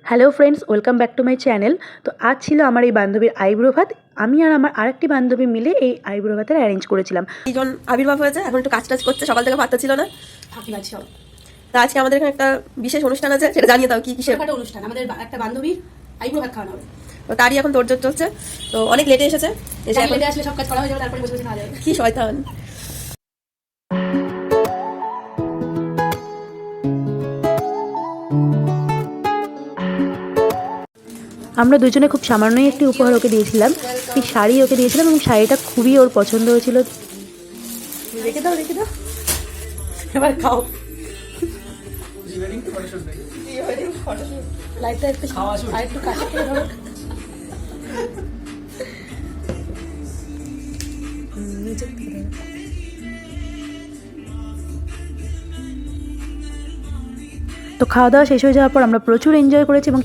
Hello friends, welcome back to my channel. তো আজ ছিল আমার এই বান্ধবীর আইব্রো ভাত। আমি আর আমার আরেকটি বান্ধবী মিলে এই আইব্রো ভাতের অ্যারেঞ্জ করেছিলাম। এইজন আবির্ভাব হয়েছে, এখন একটু কাজ টাজ করছে, সকাল থেকে পাত্তা ছিল না, ফাঁকি লাগছে সব। তা আজকে আমাদের এখানে একটা বিশেষ অনুষ্ঠান আছে, সেটা জানিয়ে দাও কি কিসের একটা অনুষ্ঠান। আমাদের একটা বান্ধবীর আইব্রো ভাত খাওয়ানো হবে। তো তারই এখন তোড়জোড় চলছে। তো অনেক লেটে এসেছে, এসে এখন লেটে আসলে সব কাজ করা হয়ে যাবে, তারপরে বসে বসে খাওয়া যাবে। কি শয়তান। আমরা দুজনে খুব সামান্যই একটি উপহার ওকে দিয়েছিলাম, একটি শাড়ি ওকে দিয়েছিলাম এবং শাড়িটা খুবই ওর পছন্দ হয়েছিল। রেখে দাও, রেখে দাও, এবার খাও। লাইটটা একটু আর একটু কাছে করে ধরো। তো খাওয়া দাওয়া শেষ হয়ে যাওয়ার পর আমরা প্রচুর এনজয় করেছি এবং